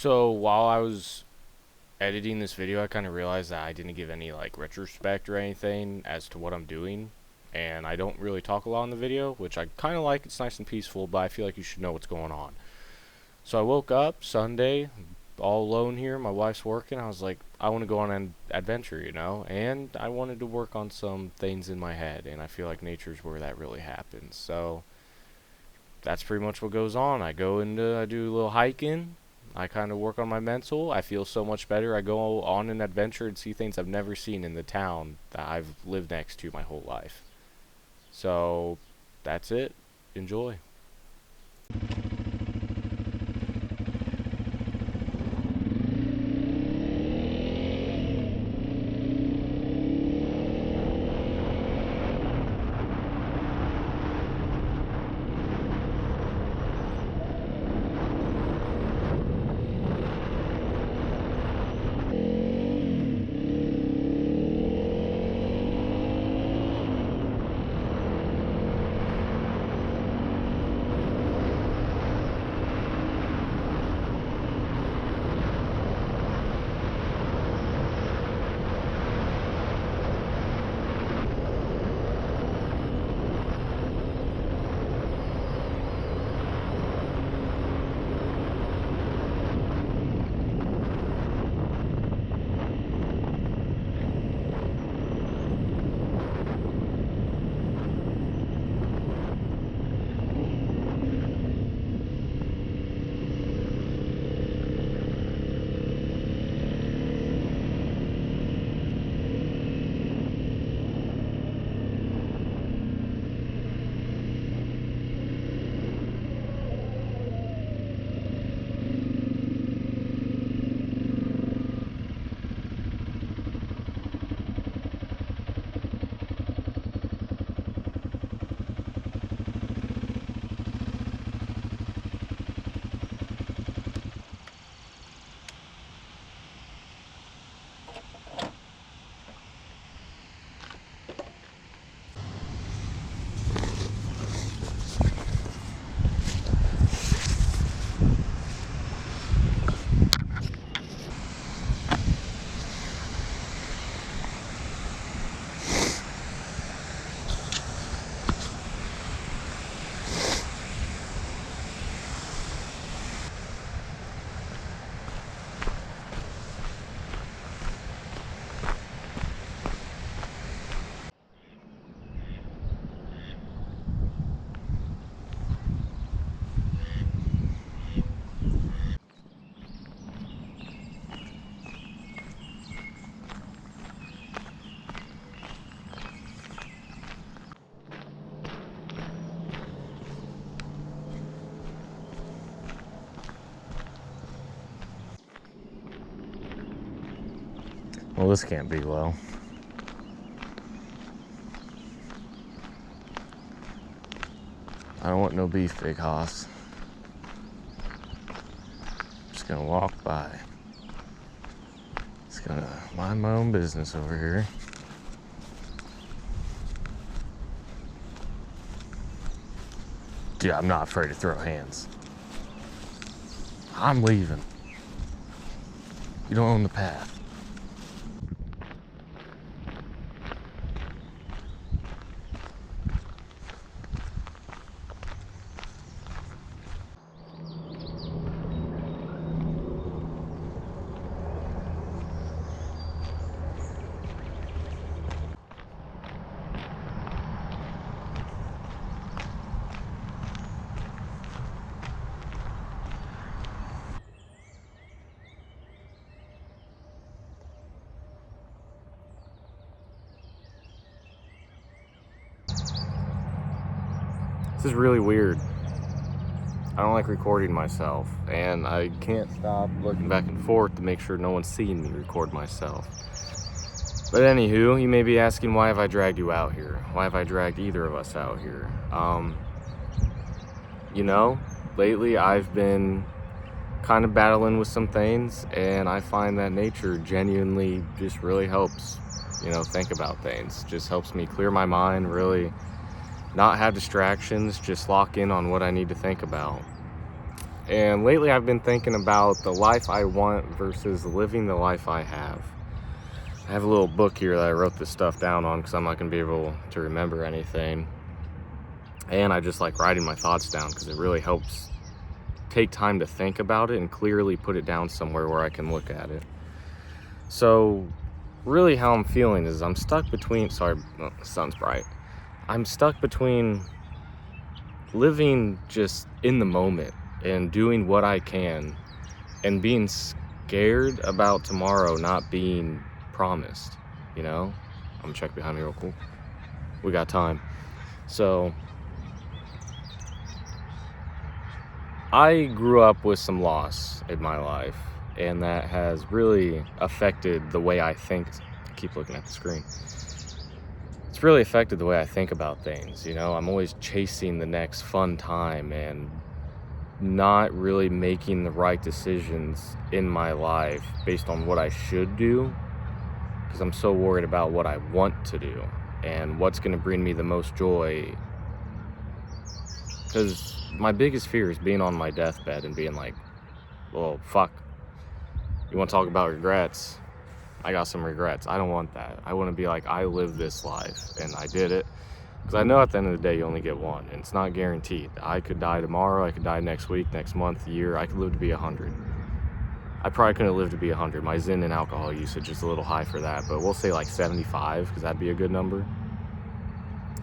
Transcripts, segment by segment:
So while I was editing this video, I kind of realized that I didn't give any like retrospect or anything as to what I'm doing, and I don't really talk a lot in the video, which I kind of like. It's nice and peaceful, but I feel like you should know what's going on. So I woke up Sunday, all alone here. My wife's working. I was like, I want to go on an adventure, and I wanted to work on some things in my head, and I feel like nature's where that really happens. So that's pretty much what goes on. I do a little hiking. I kind of work on my mental. I feel so much better. I go on an adventure and see things I've never seen in the town that I've lived next to my whole life. So that's it. Enjoy. Well, this can't be low. I don't want no beef, big hoss. Just gonna walk by. Just gonna mind my own business over here. Dude, I'm not afraid to throw hands. I'm leaving. You don't own the path. This is really weird. I don't like recording myself, and I can't stop looking back and forth to make sure no one's seeing me record myself. But anywho, you may be asking, why have I dragged you out here? Why have I dragged either of us out here? Lately I've been kind of battling with some things, and I find that nature genuinely just really helps, think about things. Just helps me clear my mind, really not have distractions, just lock in on what I need to think about. And lately I've been thinking about the life I want versus living the life I have. I have a little book here that I wrote this stuff down on because I'm not going to be able to remember anything. And I just like writing my thoughts down because it really helps take time to think about it and clearly put it down somewhere where I can look at it. So really how I'm feeling is I'm stuck between, sorry, the sun's bright. I'm stuck between living just in the moment and doing what I can and being scared about tomorrow not being promised, you know? I'm gonna check behind me real quick. We got time. So I grew up with some loss in my life, and that has really affected the way I think. I keep looking at the screen. It's really affected the way I think about things, you know? I'm always chasing the next fun time and not really making the right decisions in my life based on what I should do, because I'm so worried about what I want to do and what's going to bring me the most joy. Because my biggest fear is being on my deathbed and being like, well, fuck, you want to talk about regrets? I got some regrets. I don't want that. I want to be like, I lived this life and I did it. Because I know at the end of the day, you only get one, and it's not guaranteed. I could die tomorrow, I could die next week, next month, year, I could live to be 100. I probably couldn't live to be 100. My Zyn and alcohol usage is a little high for that, but we'll say like 75, because that'd be a good number.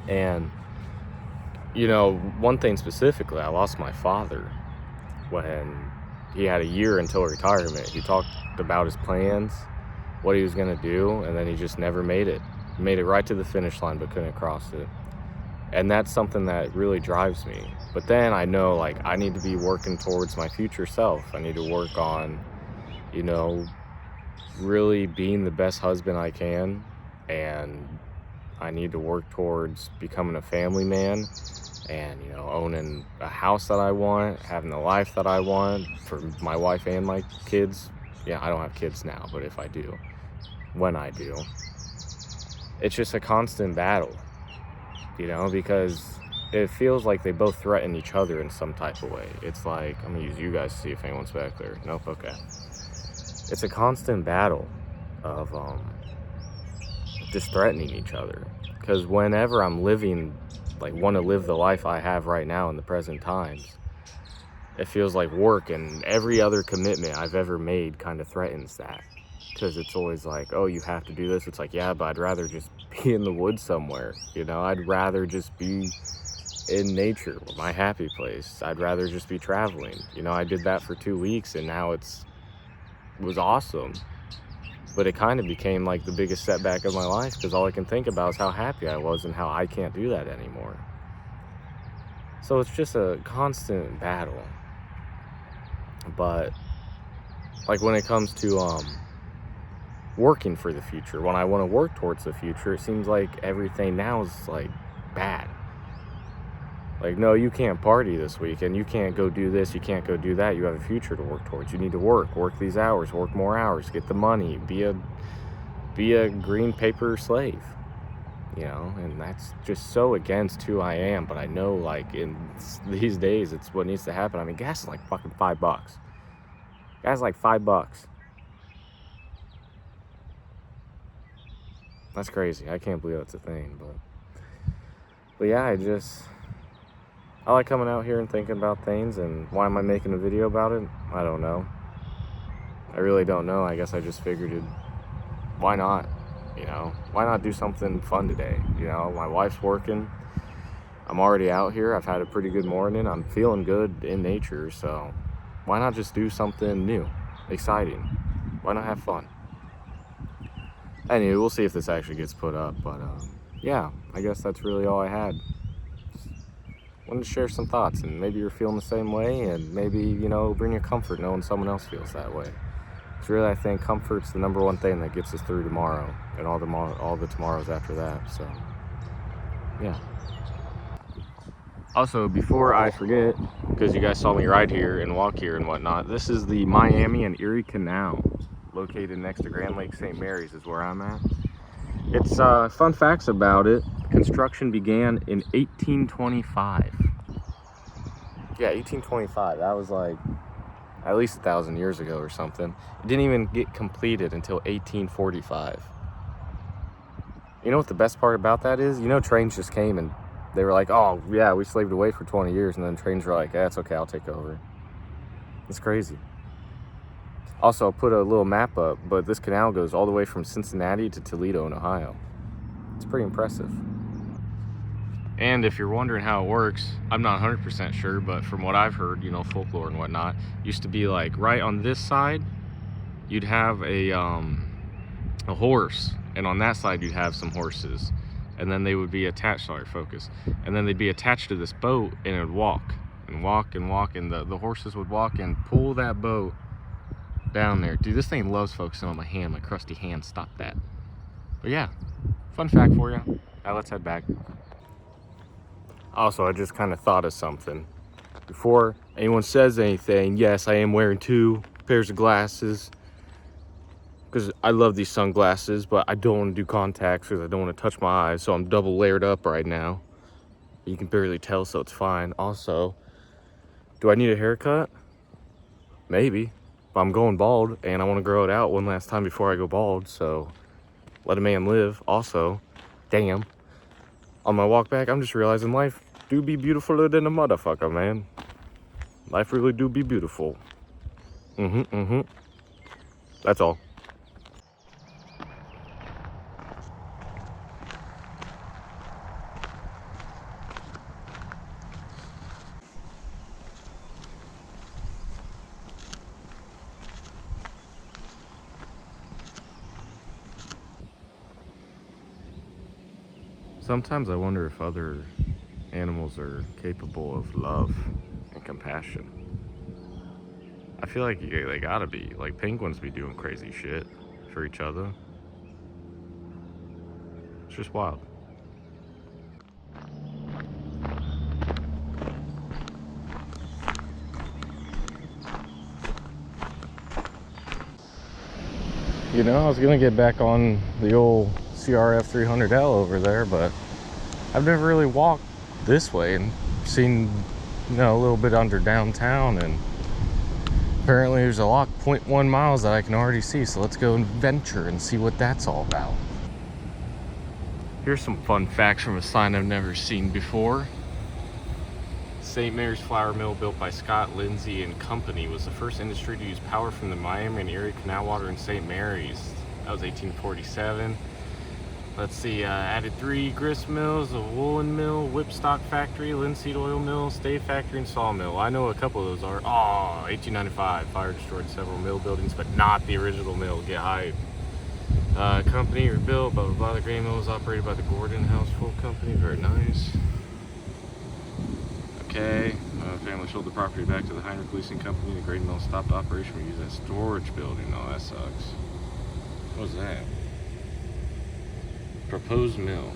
And, you know, one thing specifically, I lost my father when he had a year until retirement. He talked about his plans, what he was going to do, and then he just never made it. He made it right to the finish line, but couldn't cross it. And that's something that really drives me. But then I know, like, I need to be working towards my future self. I need to work on, you know, really being the best husband I can. And I need to work towards becoming a family man and, you know, owning a house that I want, having the life that I want for my wife and my kids. Yeah, I don't have kids now, but if I do, when I do, it's just a constant battle. You know, because it feels like they both threaten each other in some type of way. It's like, I'm gonna use you guys to see if anyone's back there. Nope, okay. It's a constant battle of just threatening each other. Because whenever I'm living, like, want to live the life I have right now in the present times, it feels like work, and every other commitment I've ever made kind of threatens that. Because it's always like, oh, you have to do this. It's like, yeah, but I'd rather just be in the woods somewhere, you know? I'd rather just be in nature, my happy place. I'd rather just be traveling. You know, I did that for 2 weeks, and now it was awesome. But it kind of became like the biggest setback of my life, because all I can think about is how happy I was and how I can't do that anymore. So it's just a constant battle. But like when it comes to working for the future, when I want to work towards the future, it seems like everything now is like bad. Like, no, you can't party this weekend, you can't go do this, you can't go do that, you have a future to work towards. You need to work these hours, work more hours, get the money, be a green paper slave, you know? And that's just so against who I am. But I know, like, in these days, it's what needs to happen. I mean, gas is like fucking $5. Gas is like $5. That's crazy. I can't believe that's a thing. But yeah, I like coming out here and thinking about things. And why am I making a video about it? I don't know. I really don't know. I guess I just figured why not? You know, why not do something fun today? You know, my wife's working. I'm already out here. I've had a pretty good morning. I'm feeling good in nature. So why not just do something new, exciting? Why not have fun? Anyway, we'll see if this actually gets put up. But yeah, I guess that's really all I had. Wanted to share some thoughts, and maybe you're feeling the same way, and maybe, you know, bring you comfort knowing someone else feels that way. It's really, I think, comfort's the number one thing that gets us through tomorrow and all the tomorrows after that. So yeah. Also, before I forget, because you guys saw me ride here and walk here and whatnot, this is the Miami and Erie Canal, located next to Grand Lake St. Mary's is where I'm at. It's fun facts about it. Construction began in 1825. Yeah, 1825. That was like at least 1,000 years ago or something. It didn't even get completed until 1845. You know what the best part about that is? You know, trains just came and they were like, oh yeah, we slaved away for 20 years. And then trains were like, yeah, it's okay, I'll take over. It's crazy. Also, I'll put a little map up, but this canal goes all the way from Cincinnati to Toledo in Ohio. It's pretty impressive. And if you're wondering how it works, I'm not 100% sure, but from what I've heard, you know, folklore and whatnot, used to be like right on this side, you'd have a horse, and on that side you'd have some horses, and then they would be attached, sorry, focus, and then they'd be attached to this boat, and it would walk and walk and walk, and the horses would walk and pull that boat down there. Dude, this thing loves focusing on my hand, my crusty hand. Stop that. But yeah, fun fact for you. Now let's head back. Also, I just kind of thought of something. Before anyone says anything, yes, I am wearing 2 pairs of glasses because I love these sunglasses, but I don't want to do contacts because I don't want to touch my eyes, so I'm double layered up right now. You can barely tell, so it's fine. Also, do I need a haircut? Maybe. But I'm going bald, and I want to grow it out one last time before I go bald, so let a man live. Also, damn, on my walk back, I'm just realizing life do be beautifuler than a motherfucker, man. Life really do be beautiful. That's all. Sometimes I wonder if other animals are capable of love and compassion. I feel like they gotta be. Like, penguins be doing crazy shit for each other. It's just wild. You know, I was gonna get back on the old CRF 300L over there, but I've never really walked this way and seen, you know, a little bit under downtown, and apparently there's a lock 0.1 miles that I can already see, so let's go and venture and see what that's all about. Here's some fun facts from a sign I've never seen before. St.Marys flour mill, built by Scott Lindsay and Company, was the first industry to use power from the Miami and Erie Canal water in St. Marys. That was 1847. Let's see, added 3 grist mills, a woolen mill, whipstock factory, linseed oil mill, stave factory, and sawmill. I know a couple of those are. 1895, fire destroyed several mill buildings, but not the original mill. Get hyped. Company rebuilt, blah, blah, blah. The grain mill was operated by the Gordon Household Company. Very nice. Okay, family sold the property back to the Heinrich Leasing Company. The grain mill stopped operation. We use that storage building. Oh, that sucks. What was that? Proposed mill.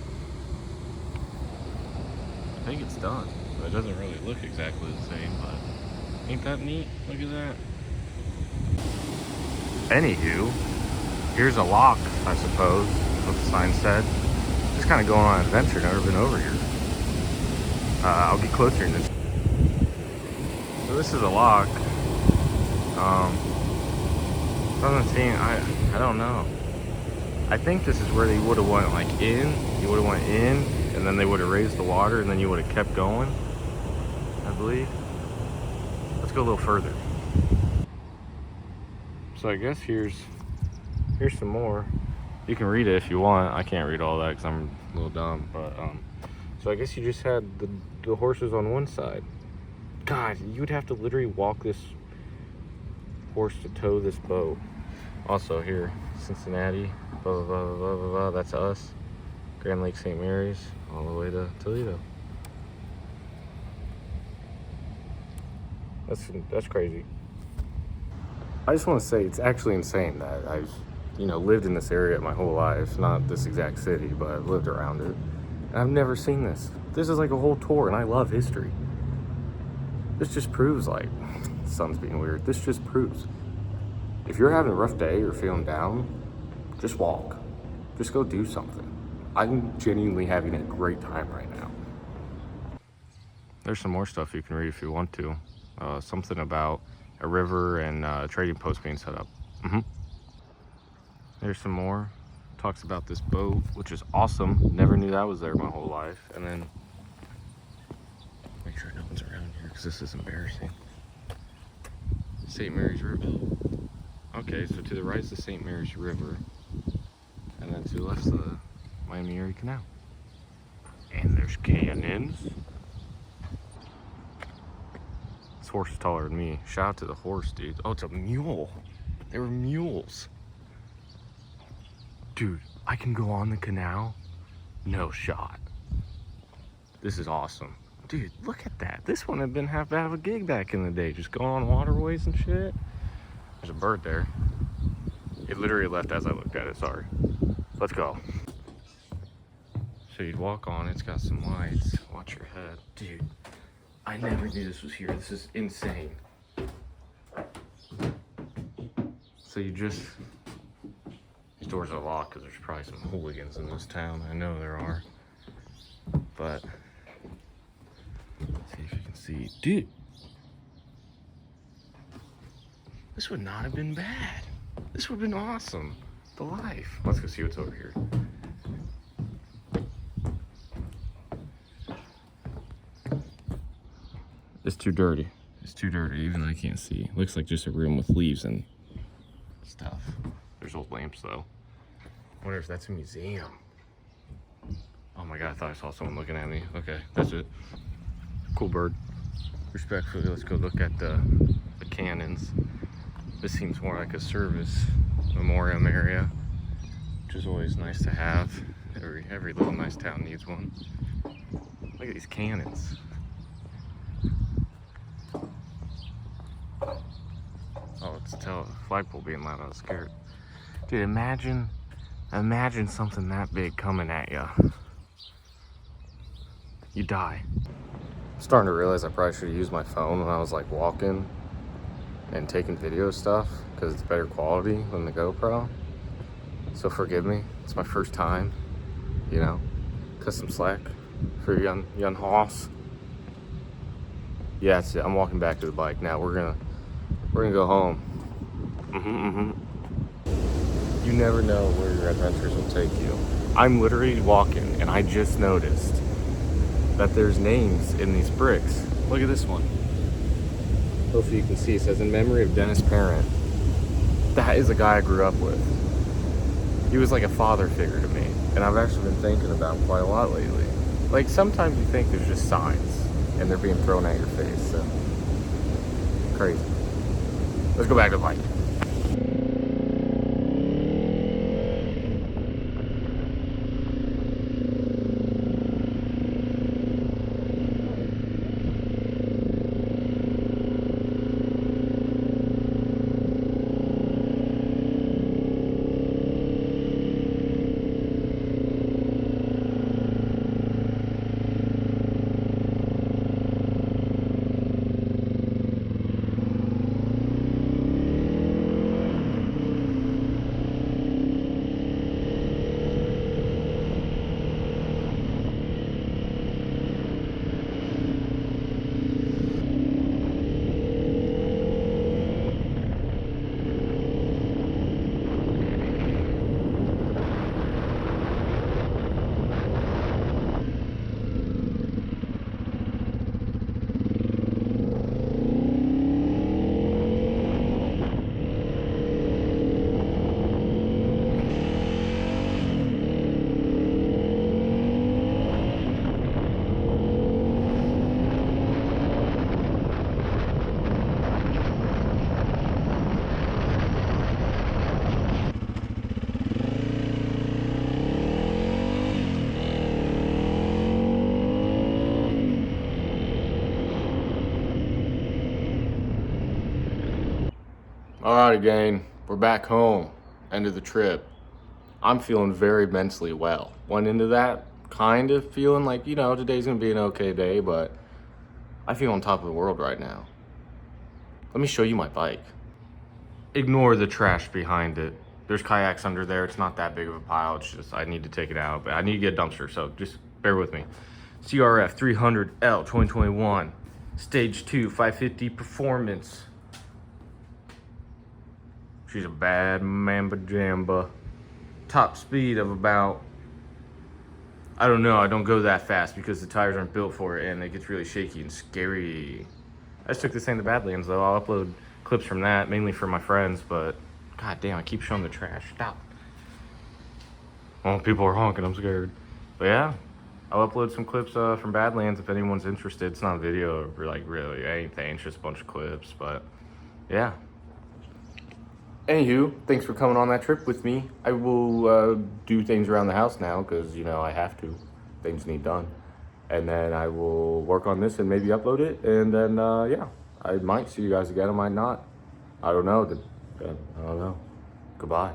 I think it's done. But it doesn't really look exactly the same, but ain't that neat? Look at that. Anywho, here's a lock, I suppose, what the sign said. Just kind of going on an adventure, never been over here. I'll get closer in this. So this is a lock. Doesn't seem, I don't know. I think this is where they would have went like in. You would have went in, and then they would have raised the water, and then you would have kept going, I believe. Let's go a little further. So I guess here's some more. You can read it if you want. I can't read all that because I'm a little dumb, but so I guess you just had the horses on one side. God, you'd have to literally walk this horse to tow this boat. Also here, Cincinnati, blah, blah, blah, blah, blah, blah. That's us. Grand Lake St. Marys, all the way to Toledo. That's crazy. I just want to say it's actually insane that I've, you know, lived in this area my whole life. Not this exact city, but I've lived around it. And I've never seen this. This is like a whole tour, and I love history. This just proves, like, the sun's being weird. This just proves, if you're having a rough day or feeling down, just walk. Just go do something. I'm genuinely having a great time right now. There's some more stuff you can read if you want to. Something about a river and a trading post being set up. There's some more. Talks about this boat, which is awesome. Never knew that was there my whole life. And then, make sure no one's around here because this is embarrassing. St.Marys River. Okay, so to the right is the St.Marys River. And then to the left's the Miami-Erie Canal. And there's cannons. This horse is taller than me. Shout out to the horse, dude. Oh, it's a mule. They were mules. Dude, I can go on the canal. No shot. This is awesome. Dude, look at that. This one had been half bad of a gig back in the day. Just going on waterways and shit. There's a bird there. It literally left as I looked at it, sorry. Let's go. So you'd walk on, it's got some lights. Watch your head. Dude, I never knew this was here. This is insane. So you just, these doors are locked because there's probably some hooligans in this town. I know there are. But, let's see if you can see. Dude, this would not have been bad. This would have been awesome. The life. Let's go see what's over here. It's too dirty. It's too dirty, even I can't see. Looks like just a room with leaves and stuff. There's old lamps though. I wonder if that's a museum. Oh my god, I thought I saw someone looking at me. Okay, that's it. Cool bird. Respectfully, let's go look at the cannons. This seems more like a service memoriam area, which is always nice to have. Every little nice town needs one. Look at these cannons. Oh, it's a flagpole being loud. I was scared. Dude, imagine something that big coming at you. You die. I'm starting to realize I probably should have used my phone when I was like walking and taking video stuff because it's better quality than the GoPro. So forgive me. It's my first time, you know. Cut some slack for young hoss. Yeah, that's it. I'm walking back to the bike now. We're gonna go home. You never know where your adventures will take you. I'm literally walking and I just noticed that there's names in these bricks. Look at this one. Hopefully you can see. It says, in memory of Dennis Parent. That is a guy I grew up with. He was like a father figure to me. And I've actually been thinking about him quite a lot lately. Like sometimes you think there's just signs and they're being thrown at your face. So crazy. Let's go back to the bike. Alright gang, we're back home. End of the trip. I'm feeling very mentally well. Went into that kind of feeling like, you know, today's gonna be an okay day, but I feel on top of the world right now. Let me show you my bike. Ignore the trash behind it. There's kayaks under there. It's not that big of a pile. It's just, I need to take it out, but I need to get a dumpster, so just bear with me. CRF 300L 2021, Stage 2, 550 Performance. She's a bad mamba jamba. Top speed of about, I don't know, I don't go that fast because the tires aren't built for it and it gets really shaky and scary. I just took this thing to Badlands though. I'll upload clips from that, mainly for my friends, but god damn, I keep showing the trash. Stop. Oh, people are honking, I'm scared. But yeah, I'll upload some clips from Badlands if anyone's interested. It's not a video or like really anything, it's just a bunch of clips, but yeah. Anywho, thanks for coming on that trip with me. I will do things around the house now because, you know, I have to. Things need done. And then I will work on this and maybe upload it. And then, yeah, I might see you guys again. I might not. I don't know. I don't know. Goodbye.